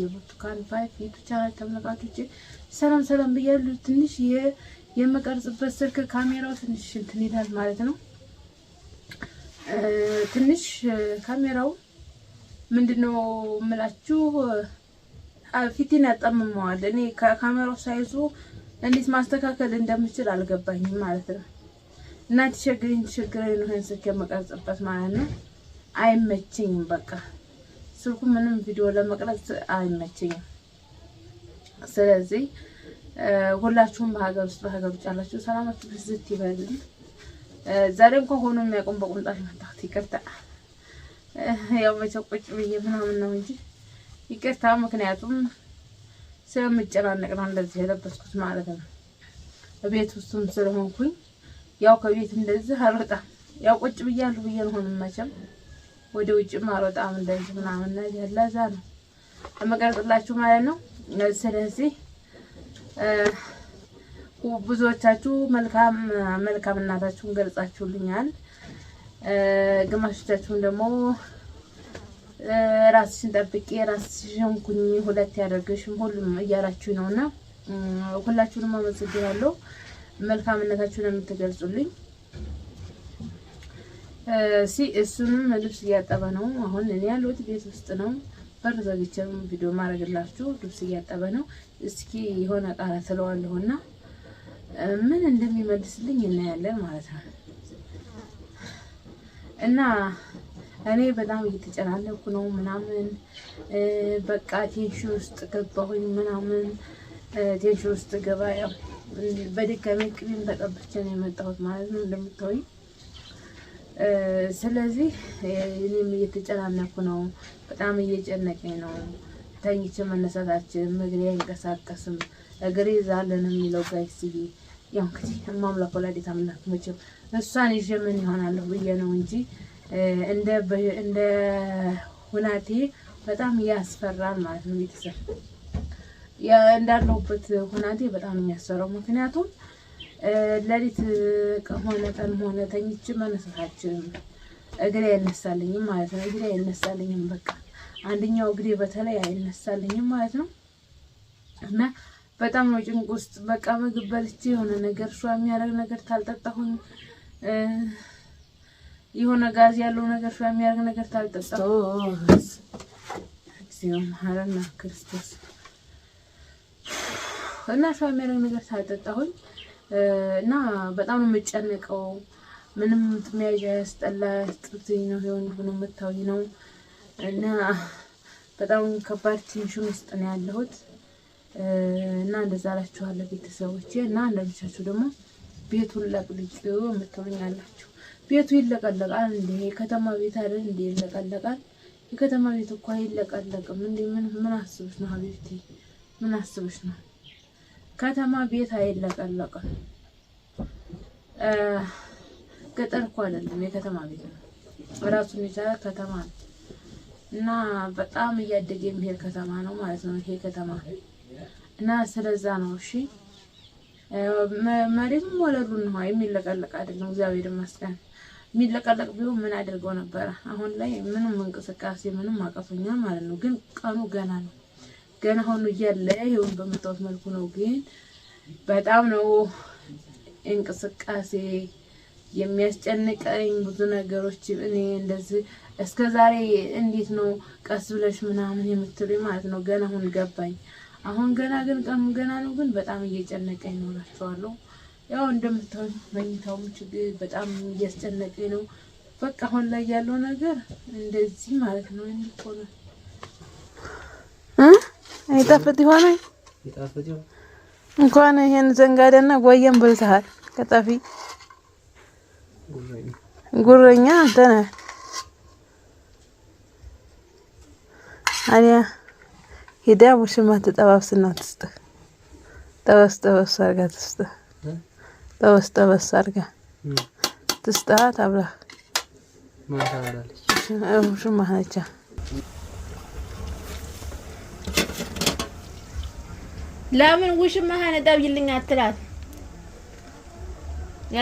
የብርቱካን ፋይፍ ዩቲዩብ ቻናል ተመልካቾች ሰላም ብያለሁ። ትንሽ የመቀርጽበት ስልክ ካሜራው ትንሽ እንትን ይላል ማለት ነው። ትንሽ ካሜራው ምንድነው ምላችሁ ፊቴን ያጣምመዋል። እኔ ካሜራው ሳይዙ እንዴት ማስተካከል እንደምችል አልገባኝም ማለት ነው። እና ተቸግረኝ ነው ይሄን ስልክ የመቀርጽበት ማለት ነው። አይመቸኝም በቃ ስልኩ ምንም ቪዲዮ ለመቅረጽ አይመቸኝም። ስለዚህ ሁላችሁም በሀገር ውስጥ በሀገር ውጭ ያላችሁ ሰላማችሁ ብዝት ይበልልኝ። ዛሬ እንኳን ሆኖ የሚያቆም በቁምጣሽ መጣት ይቅርታ፣ ያው መቸቆጭ ብዬ ምናምን ነው እንጂ ይቅርታ። ምክንያቱም ስለምጨናነቅ ነው እንደዚህ የለበስኩት ማለት ነው። ቤት ውስጥም ስለሆንኩኝ ያው ከቤት እንደዚህ አልወጣም። ያው ቁጭ ብያለሁ ብዬ ነው መቼም ወደ ውጭም አልወጣም እንደዚህ ምናምን ነገር ለዛ ነው ለመቀርጽላችሁ ማለት ነው። ስለዚህ ብዙዎቻችሁ መልካም እናታችሁን ገልጻችሁልኛል። ግማሾቻችሁን ደግሞ ራስሽን ጠብቂ ራስሽን ኩኝ ሁለት ያደርግሽም ሁሉም እያላችሁ ነውና ሁላችሁንም አመሰግናለሁ መልካምነታችሁን የምትገልጹልኝ። እሱንም ልብስ እያጠበ ነው። አሁን እኔ ያለሁት ቤት ውስጥ ነው። በር ዘግቼ ቪዲዮ ማድረግላችሁ ልብስ እያጠበ ነው። እስኪ የሆነ ቃል ስለዋለሁና ምን እንደሚመልስልኝ እናያለን ማለት ነው። እና እኔ በጣም እየተጨናነኩ ነው ምናምን በቃ ቴንሽን ውስጥ ገባሁኝ ምናምን ቴንሽን ውስጥ ገባ። ያው በድጋሚ ክሬም ተቀብቼ ነው የመጣሁት ማለት ነው እንደምታዩኝ። ስለዚህ እኔም እየተጨናነኩ ነው፣ በጣም እየጨነቀኝ ነው። ተኝቼ መነሳታችን እግሬ አይንቀሳቀስም፣ እግሬ ዛለን የሚለው ጋይስዬ። ያው እንግዲህ ማምላክ ወላዲተ አምላክ መቼም እሷን ይዤ ምን ይሆናለሁ ብዬ ነው እንጂ እንደ ሁናቴ በጣም ያስፈራል ማለት ነው። ቤተሰብ እንዳለሁበት ሁናቴ በጣም የሚያስፈራው ምክንያቱም ለሊት ሆነ ቀን ሆነ ተኝቼ መነሳታችን እግሬ አይነሳልኝም ማለት ነው። እግሬ አይነሳልኝም በቃ አንደኛው እግሬ በተለይ አይነሳልኝም ማለት ነው። እና በጣም ነው ጭንቅ ውስጥ በቃ ምግብ በልቼ የሆነ ነገር ሹ የሚያደርግ ነገር ታልጠጣሁኝ የሆነ ጋዝ ያለው ነገር ሹ የሚያደርግ ነገር ታልጠጣሁ እግዚኦ መሐረና ክርስቶስ እና ሹ የሚያደርግ ነገር ታልጠጣሁኝ እና በጣም ነው የምጨነቀው። ምንም ትሚያዣ ያስጠላ ጥብትኝ ነው ይሆን ብሎ መታወይ ነው። እና በጣም ከባድ ቴንሽን ውስጥ ነው ያለሁት። እና እንደዛ አላችኋለሁ ቤተሰቦቼ። እና እንደምቻችሁ ደግሞ ቤቱን ለቅልቂው የምትሉኛላችሁ። ቤቱ ይለቀለቃል እንዴ? ከተማ ቤት አይደል እንዴ ይለቀለቃል? የከተማ ቤት እኮ አይለቀለቅም እንዴ? ምን አስብሽ ነው ሀቢብቲ? ምን አስብሽ ነው? ከተማ ቤት አይለቀለቅም። ገጠር እኮ አይደለም የከተማ ቤት ነው፣ ራሱን የቻለ ከተማ ነው። እና በጣም እያደገ የሚሄድ ከተማ ነው ማለት ነው ይሄ ከተማ። እና ስለዛ ነው እሺ። መሬቱም ወለሉን ነው የሚለቀለቅ አይደለም። እግዚአብሔር ይመስገን። የሚለቀለቅ ቢሆን ምን አድርገው ነበር? አሁን ላይ ምንም እንቅስቃሴ ምንም አቀፈኛል ማለት ነው። ግን ቀኑ ገና ነው። ገና ሆኖ እያለ ይሁን በመጣው መልኩ ነው። ግን በጣም ነው እንቅስቃሴ የሚያስጨንቀኝ ብዙ ነገሮች። እኔ እንደዚህ እስከዛሬ እንዴት ነው ቀስ ብለሽ ምናምን የምትሉኝ ማለት ነው። ገና አሁን ገባኝ። አሁን ገና ግን ቀኑ ገና ነው። ግን በጣም እየጨነቀኝ ነው እላችኋለሁ። ያው እንደምታዩኝ መኝታውም ችግር በጣም እያስጨነቀኝ ነው። በቃ አሁን ላይ ያለው ነገር እንደዚህ ማለት ነው። እንዲቆነ አይጣፍጥ ይሆናል። እንኳን ይሄን ዘንጋዳና ጓየን በልተሃል። ከጣፊ ጉረኛ አንተ ነህ አሊያ ሄዳ ውሽማ ተጠባብስና ትስጥህ። ጠበስ አድርጋ ትስጥህ። ጠበስ አድርጋ ትስጥህ ታብላ ውሽማ ነቻ። ለምን ውሽማህን ጠብይልኝ አትላት? ያ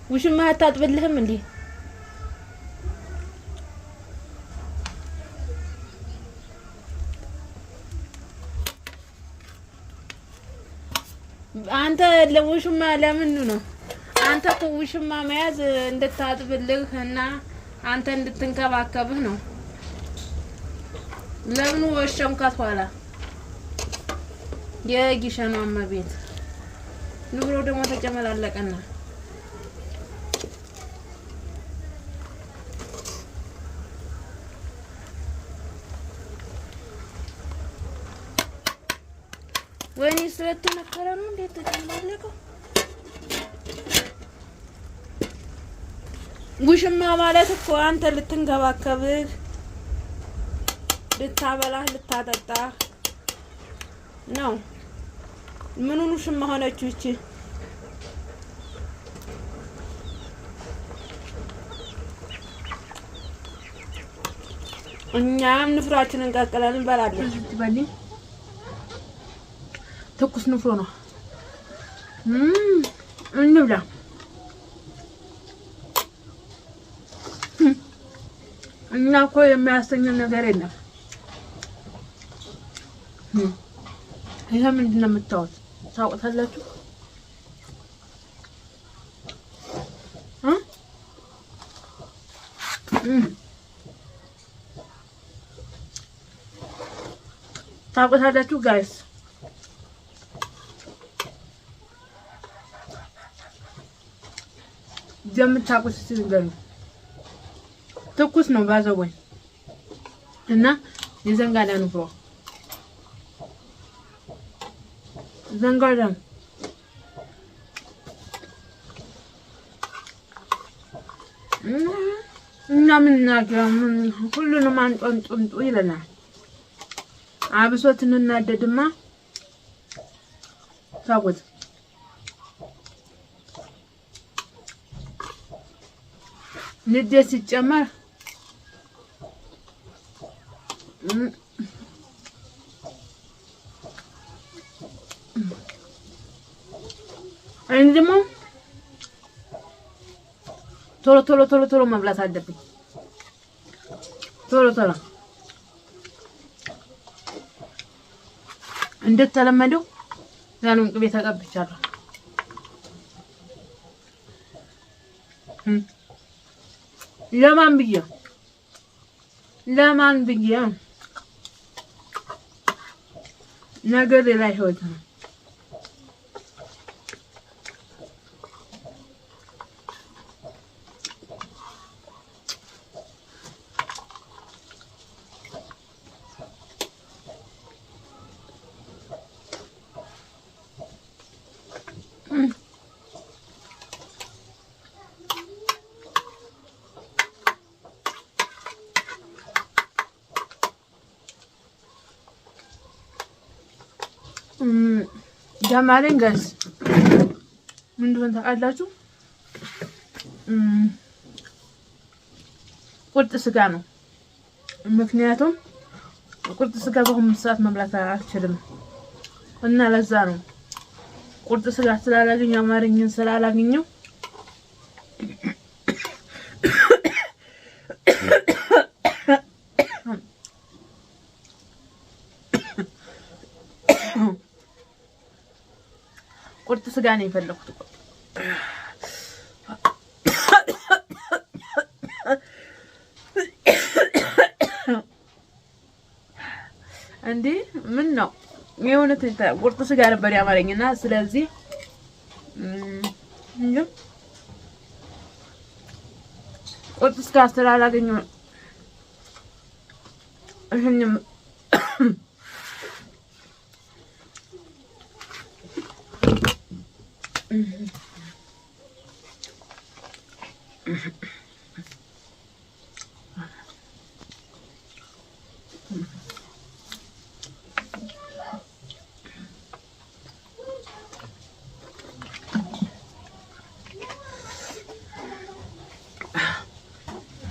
ውሽማህ አታጥብልህም እንዴ? አንተ ለውሽማ ለምን ነው አንተ እኮ ውሽማ መያዝ እንድታጥብልህ እና አንተ እንድትንከባከብህ ነው። ለምን ወሸምካት ኋላ የጊሸኗ እመቤት ንብሮ ደግሞ ተጨመላለቀና ወይኔ ስለተነከረ ነው እንዴት ተጨመላለቀው? ውሽማ ማለት እኮ አንተ ልትንከባከብህ፣ ልታበላህ፣ ልታጠጣህ ነው። ምኑን ውሽማ ሆነች እቺ? እኛም ንፍራችንን ቀቅለን እንበላለን። ትበሊ ትኩስ ንፍሮ ነው። እንብላ። እና እኮ የሚያስተኛው ነገር የለም። ይሄ ምንድን ነው የምታወት? ታውቁታላችሁ? ታውቁታላችሁ ጋይስ? የምታውቁት ሲንገሩ ትኩስ ነው ባዘወይ እና የዘንጋዳ ንፍሮ ዘንጋዳ እና ምን ነገር ሁሉንም አንጦንጦንጦ ይለናል። አብሶት እንናደድማ ታውቁት ንዴት ሲጨመር እኔ ደግሞ ቶሎ መብላት አለብኝ። ቶሎ እንደተለመደው ዛሬም ቅቤ ተቀብቻለሁ። ለማን ብዬ ነገር ሌላ ህይወት ነው። ጃማሬን ጋዝ ምንድነው ታውቃላችሁ? ቁርጥ ስጋ ነው። ምክንያቱም ቁርጥ ስጋ በአሁኑ ሰዓት መብላት አልችልም እና ለዛ ነው ቁርጥ ስጋ ስላላገኘው አማርኛን ስላላገኘው ቁርጥ ስጋ ነው የፈለኩት። እንዴ ምን ነው የሆነች ቁርጥ ስጋ ነበር ያማረኝና ስለዚህ ቁርጥ ስጋ ስላላገኘው እህንም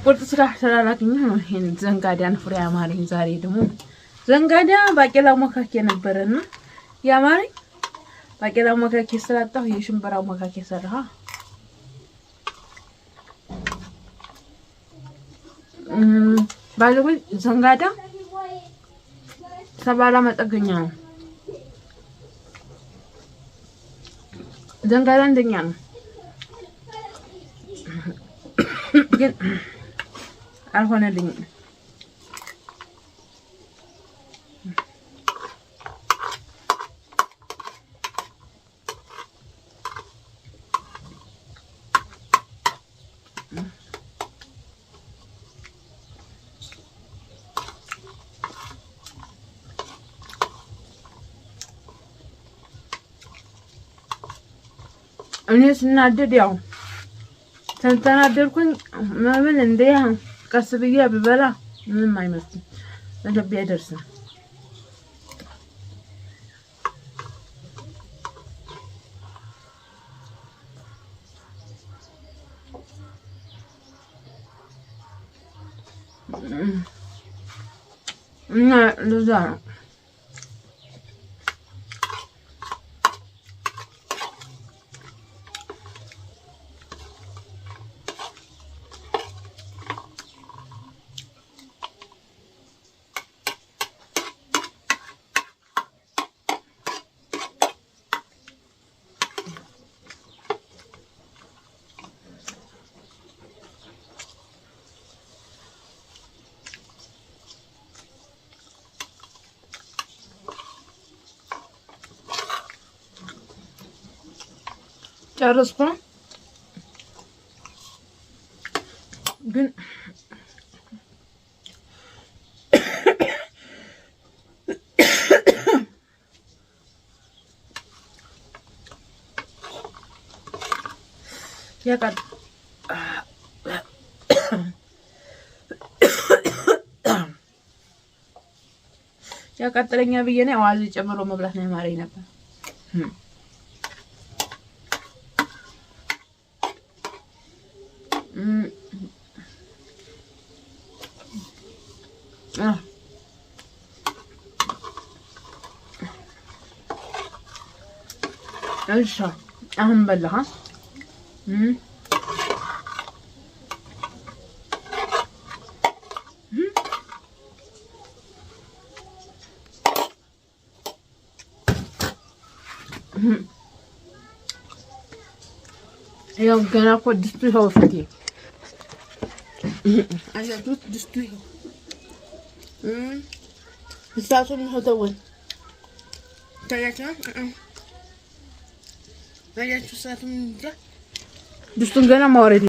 ቁርጥ ስጋ ስላላገኘሁ ነው ይሄን ዘንጋዳ ንፍሮ ያማረኝ። ዛሬ ደግሞ ዘንጋዳ ባቄላ ሞካኬ ነበርና ያማረኝ ባቄላ ሞካኬ ስላጣሁ የሽምብራ ሞካኬ ሰራሁ። ባለወይ ዘንጋዳ ሰባላ መጠገኛ ነው። ዘንጋዳ እንደኛ ነው ግን አልሆነልኝም። እኔ ስናደድ ያው ተንተናደርኩኝ ምን እንደ ቀስ ብዬ ብበላ ምንም አይመስልም ለልቤ አይደርስም። እና ለዛ ነው ጨረስኩ ግን ያቃጥለኛ ብዬ ነው አዋዝ ጨምሮ መብላት ነው ማረኝ ነበር። እሺ አሁን በላህ ያው ገና እኮ ድስቱ ይኸው ፊቴ አያችሁት? ድስቱ ይኸው እሳቱን ይኸው ተወን ታያችሁ እሳቱን ድስቱን ገና ማውረድ